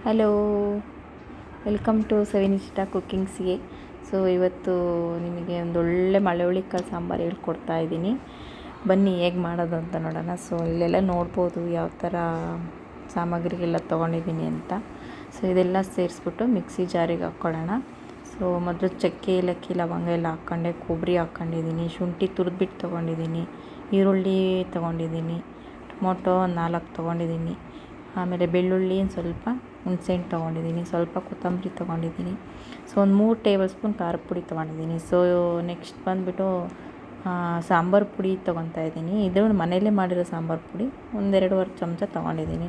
Hello, welcome to Savinishta ಕುಕ್ಕಿಂಗ್ಸ್ಗೆ. So ಇವತ್ತು ನಿಮಗೆ ಒಂದೊಳ್ಳೆ ಮಳೆ ಹುಳಿಕಾಳು ಸಾಂಬಾರು ಹೇಳ್ಕೊಡ್ತಾ ಇದ್ದೀನಿ. ಬನ್ನಿ ಹೇಗೆ ಮಾಡೋದು ಅಂತ ನೋಡೋಣ. ಸೊ ಇಲ್ಲೆಲ್ಲ ನೋಡ್ಬೋದು ಯಾವ ಥರ ಸಾಮಗ್ರಿಗೆಲ್ಲ ತೊಗೊಂಡಿದ್ದೀನಿ ಅಂತ. ಸೊ ಇದೆಲ್ಲ ಸೇರಿಸ್ಬಿಟ್ಟು ಮಿಕ್ಸಿ ಜಾರಿಗೆ ಹಾಕ್ಕೊಳ್ಳೋಣ. ಸೊ ಮೊದಲು ಚಕ್ಕೆ, ಏಲಕ್ಕಿ, ಲವಂಗ ಎಲ್ಲ ಹಾಕ್ಕೊಂಡೆ, ಕೊಬ್ಬರಿ ಹಾಕ್ಕೊಂಡಿದ್ದೀನಿ, ಶುಂಠಿ ತುರಿದ್ಬಿಟ್ಟು ತೊಗೊಂಡಿದ್ದೀನಿ, ಈರುಳ್ಳಿ ತೊಗೊಂಡಿದ್ದೀನಿ, ಟೊಮೊಟೊ 4 ತೊಗೊಂಡಿದ್ದೀನಿ, ಆಮೇಲೆ ಬೆಳ್ಳುಳ್ಳಿ ಸ್ವಲ್ಪ, ಹುಣಸೆಹಣ್ಣು ತೊಗೊಂಡಿದ್ದೀನಿ, ಸ್ವಲ್ಪ ಕೊತ್ತಂಬರಿ ತೊಗೊಂಡಿದ್ದೀನಿ. ಸೊ ಒಂದು 3 ಟೇಬಲ್ ಸ್ಪೂನ್ ಖಾರದ ಪುಡಿ ತೊಗೊಂಡಿದ್ದೀನಿ. ಸೊ ನೆಕ್ಸ್ಟ್ ಬಂದುಬಿಟ್ಟು ಸಾಂಬಾರು ಪುಡಿ ತೊಗೊತಾ ಇದ್ದೀನಿ. ಇದು ಮನೆಯಲ್ಲೇ ಮಾಡಿರೋ ಸಾಂಬಾರು ಪುಡಿ 1-2 ಚಮಚ ತೊಗೊಂಡಿದ್ದೀನಿ.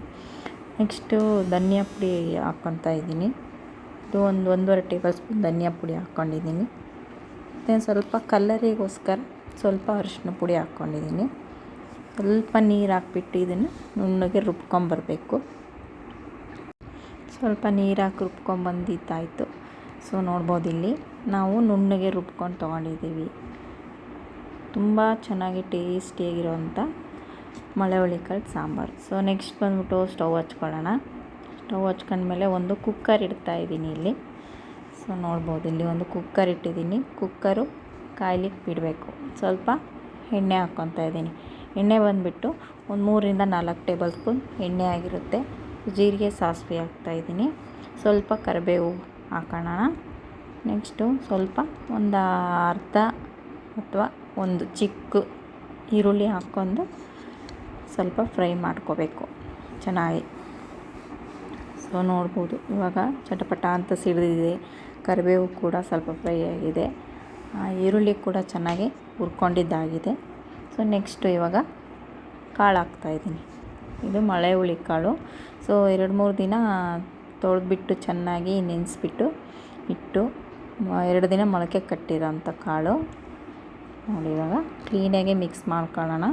ನೆಕ್ಸ್ಟು ಧನಿಯಾ ಪುಡಿ ಹಾಕ್ಕೊತಾ ಇದ್ದೀನಿ. ಇದು 1-1.5 ಟೇಬಲ್ ಸ್ಪೂನ್ ಧನಿಯಾ ಪುಡಿ ಹಾಕ್ಕೊಂಡಿದ್ದೀನಿ. ಮತ್ತು ಸ್ವಲ್ಪ ಕಲ್ಲರಿಗೋಸ್ಕರ ಸ್ವಲ್ಪ ಅರಿಶಿನ ಪುಡಿ ಹಾಕ್ಕೊಂಡಿದ್ದೀನಿ. ಸ್ವಲ್ಪ ನೀರು ಹಾಕ್ಬಿಟ್ಟು ಇದನ್ನು ನುಣ್ಣಗೆ ರುಬ್ಕೊಂಬರಬೇಕು. ಸ್ವಲ್ಪ ನೀರು ಹಾಕಿ ರುಬ್ಕೊಂಬಂದಿದ್ದಾಯಿತು. ಸೊ ನೋಡ್ಬೋದು, ಇಲ್ಲಿ ನಾವು ನುಣ್ಣಗೆ ರುಬ್ಕೊಂಡು ತೊಗೊಂಡಿದ್ದೀವಿ. ತುಂಬ ಚೆನ್ನಾಗಿ ಟೇಸ್ಟಿಯಾಗಿರೋವಂಥ ಮಳೆ ಹುಳಿಕಾಳು ಸಾಂಬಾರು. ಸೊ ನೆಕ್ಸ್ಟ್ ಬಂದ್ಬಿಟ್ಟು ಸ್ಟವ್ ಹಚ್ಕೊಳ್ಳೋಣ. ಸ್ಟವ್ ಹಚ್ಕೊಂಡ್ಮೇಲೆ ಒಂದು ಕುಕ್ಕರ್ ಇಡ್ತಾಯಿದ್ದೀನಿ ಇಲ್ಲಿ. ಸೊ ನೋಡ್ಬೋದು, ಇಲ್ಲಿ ಒಂದು ಕುಕ್ಕರ್ ಇಟ್ಟಿದ್ದೀನಿ. ಕುಕ್ಕರು ಕಾಯ್ಲಿಕ್ಕೆ ಬಿಡಬೇಕು. ಸ್ವಲ್ಪ ಎಣ್ಣೆ ಹಾಕ್ಕೊತಾ ಇದ್ದೀನಿ. ಎಣ್ಣೆ ಬಂದುಬಿಟ್ಟು ಒಂದು 3-4 ಟೇಬಲ್ ಸ್ಪೂನ್ ಎಣ್ಣೆ ಆಗಿರುತ್ತೆ. ಜೀರಿಗೆ, ಸಾಸಿವೆ ಹಾಕ್ತಾಯಿದ್ದೀನಿ. ಸ್ವಲ್ಪ ಕರಿಬೇವು ಹಾಕೋಣ. ನೆಕ್ಸ್ಟು ಸ್ವಲ್ಪ ಒಂದು ಅರ್ಧ ಅಥವಾ ಒಂದು ಚಿಕ್ಕ ಈರುಳ್ಳಿ ಹಾಕ್ಕೊಂಡು ಸ್ವಲ್ಪ ಫ್ರೈ ಮಾಡ್ಕೋಬೇಕು ಚೆನ್ನಾಗಿ. ಸೊ ನೋಡ್ಬೋದು, ಇವಾಗ ಚಟಪಟ ಅಂತ ಸಿಡಿದಿದೆ. ಕರಿಬೇವು ಕೂಡ ಸ್ವಲ್ಪ ಫ್ರೈ ಆಗಿದೆ. ಈರುಳ್ಳಿ ಕೂಡ ಚೆನ್ನಾಗಿ ಹುರ್ಕೊಂಡಿದ್ದಾಗಿದೆ. ಸೊ ನೆಕ್ಸ್ಟು ಇವಾಗ ಕಾಳು ಹಾಕ್ತಾಯಿದ್ದೀನಿ. ಇದು ಮಳೆ ಹುಳಿಕಾಳು. ಸೊ 2-3 ದಿನ ತೊಳೆದ್ಬಿಟ್ಟು ಚೆನ್ನಾಗಿ ನೆನೆಸ್ಬಿಟ್ಟು ಇಟ್ಟು 2 ದಿನ ಮೊಳಕೆ ಕಟ್ಟಿರೋಂಥ ಕಾಳು. ನೋಡಿ, ಇವಾಗ ಕ್ಲೀನಾಗಿ ಮಿಕ್ಸ್ ಮಾಡ್ಕೊಳ್ಳೋಣ.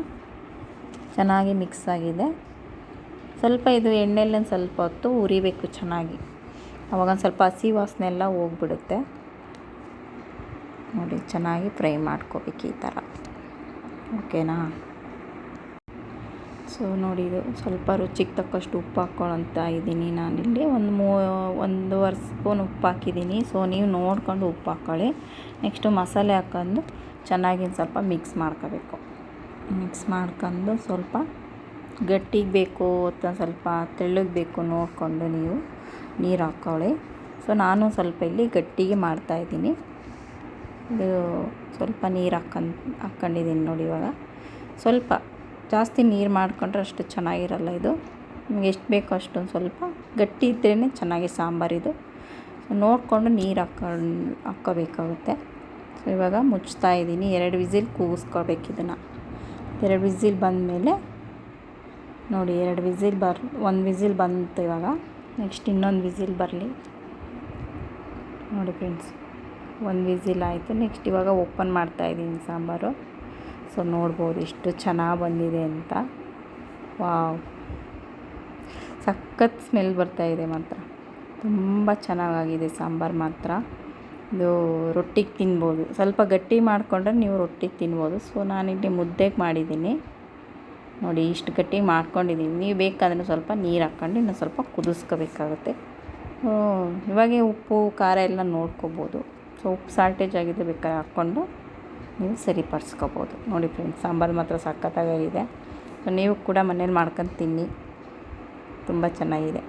ಚೆನ್ನಾಗಿ ಮಿಕ್ಸ್ ಆಗಿದೆ. ಸ್ವಲ್ಪ ಇದು ಎಣ್ಣೆಯಲ್ಲಿ ಸ್ವಲ್ಪ ಹೊತ್ತು ಉರಿಬೇಕು ಚೆನ್ನಾಗಿ. ಆವಾಗ ಸ್ವಲ್ಪ ಹಸಿ ವಾಸನೆ ಎಲ್ಲ ಹೋಗ್ಬಿಡುತ್ತೆ. ನೋಡಿ, ಚೆನ್ನಾಗಿ ಫ್ರೈ ಮಾಡ್ಕೋಬೇಕು ಈ ಥರ. ಓಕೆನಾ? ಸೊ ನೋಡಿ, ಇದು ಸ್ವಲ್ಪ ರುಚಿಗೆ ತಕ್ಕಷ್ಟು ಉಪ್ಪು ಹಾಕ್ಕೊಳ್ತ ಇದ್ದೀನಿ ನಾನಿಲ್ಲಿ. 1.5 ಸ್ಪೂನ್ ಉಪ್ಪು ಹಾಕಿದ್ದೀನಿ. ಸೊ ನೀವು ನೋಡ್ಕೊಂಡು ಉಪ್ಪು ಹಾಕ್ಕೊಳ್ಳಿ. ನೆಕ್ಸ್ಟು ಮಸಾಲೆ ಹಾಕ್ಕೊಂಡು ಚೆನ್ನಾಗಿ ಸ್ವಲ್ಪ ಮಿಕ್ಸ್ ಮಾಡ್ಕೋಬೇಕು. ಮಿಕ್ಸ್ ಮಾಡ್ಕೊಂಡು ಸ್ವಲ್ಪ ಗಟ್ಟಿಗೆ ಬೇಕು ಅಥವಾ ಸ್ವಲ್ಪ ತೆಳ್ಳಗೆ ಬೇಕು ನೋಡಿಕೊಂಡು ನೀವು ನೀರು ಹಾಕ್ಕೊಳ್ಳಿ. ಸೊ ನಾನು ಸ್ವಲ್ಪ ಇಲ್ಲಿ ಗಟ್ಟಿಗೆ ಮಾಡ್ತಾಯಿದ್ದೀನಿ. ಇದು ಸ್ವಲ್ಪ ನೀರು ಹಾಕ್ಕೊಂಡಿದ್ದೀನಿ ನೋಡಿ. ಇವಾಗ ಸ್ವಲ್ಪ ಜಾಸ್ತಿ ನೀರು ಮಾಡಿಕೊಂಡ್ರೆ ಅಷ್ಟು ಚೆನ್ನಾಗಿರಲ್ಲ ಇದು. ನಿಮಗೆ ಎಷ್ಟು ಬೇಕೋ ಅಷ್ಟೊಂದು ಸ್ವಲ್ಪ ಗಟ್ಟಿ ಇದ್ರೇ ಚೆನ್ನಾಗಿ ಸಾಂಬಾರಿದು. ಸೊ ನೋಡಿಕೊಂಡು ನೀರು ಹಾಕ್ಕೋಬೇಕಾಗುತ್ತೆ. ಸೊ ಇವಾಗ ಮುಚ್ತಾ ಇದ್ದೀನಿ. 2 ವಿಸಿಲ್ ಕೂಗಿಸ್ಕೊಳ್ಬೇಕು ಇದನ್ನು. 2 ವಿಸಿಲ್ ಬಂದಮೇಲೆ ನೋಡಿ, 2 ವಿಸಿಲ್ 1 ವಿಸಿಲ್ ಬಂತು ಇವಾಗ. ನೆಕ್ಸ್ಟ್ ಇನ್ನೊಂದು ವಿಸಿಲ್ ಬರಲಿ. ನೋಡಿ ಫ್ರೆಂಡ್ಸ್, 1 ವಿಸಿಲ್ ಆಯಿತು. ನೆಕ್ಸ್ಟ್ ಇವಾಗ ಓಪನ್ ಮಾಡ್ತಾಯಿದ್ದೀನಿ ಸಾಂಬಾರು. ಸೊ ನೋಡ್ಬೋದು ಎಷ್ಟು ಚೆನ್ನಾಗಿ ಬಂದಿದೆ ಅಂತ. ವಾವ್, ಸಖತ್ ಸ್ಮೆಲ್ ಬರ್ತಾಯಿದೆ ಮಾತ್ರ. ತುಂಬ ಚೆನ್ನಾಗಾಗಿದೆ ಸಾಂಬಾರು ಮಾತ್ರ. ಇದು ರೊಟ್ಟಿಗೆ ತಿನ್ಬೋದು. ಸ್ವಲ್ಪ ಗಟ್ಟಿ ಮಾಡಿಕೊಂಡ್ರೆ ನೀವು ರೊಟ್ಟಿಗೆ ತಿನ್ಬೋದು. ಸೊ ನಾನಿಲ್ಲಿ ಮುದ್ದೆಗೆ ಮಾಡಿದ್ದೀನಿ. ನೋಡಿ, ಇಷ್ಟು ಗಟ್ಟಿಗೆ ಮಾಡ್ಕೊಂಡಿದ್ದೀನಿ. ನೀವು ಬೇಕಾದ್ರೆ ಸ್ವಲ್ಪ ನೀರು ಹಾಕ್ಕೊಂಡು ಇನ್ನೂ ಸ್ವಲ್ಪ ಕುದಿಸ್ಕೋಬೇಕಾಗುತ್ತೆ. ಇವಾಗೆ ಉಪ್ಪು ಖಾರ ಎಲ್ಲ ನೋಡ್ಕೋಬೋದು. ಸೊ ಉಪ್ಪು ಸಾಲ್ಟೇಜ್ ಆಗಿದೆ, ಬೇಕಾದ್ರೆ ಹಾಕ್ಕೊಂಡು ನೀವು ಸರಿಪಡಿಸ್ಕೋಬೋದು. ನೋಡಿ ಫ್ರೆಂಡ್ಸ್, ಸಾಂಬಾರು ಮಾತ್ರ ಸಖತ್ತಾಗಿದೆ. ಸೊ ನೀವು ಕೂಡ ಮನೇಲಿ ಮಾಡ್ಕೊಂಡು ತಿನ್ನಿ, ತುಂಬ ಚೆನ್ನಾಗಿದೆ.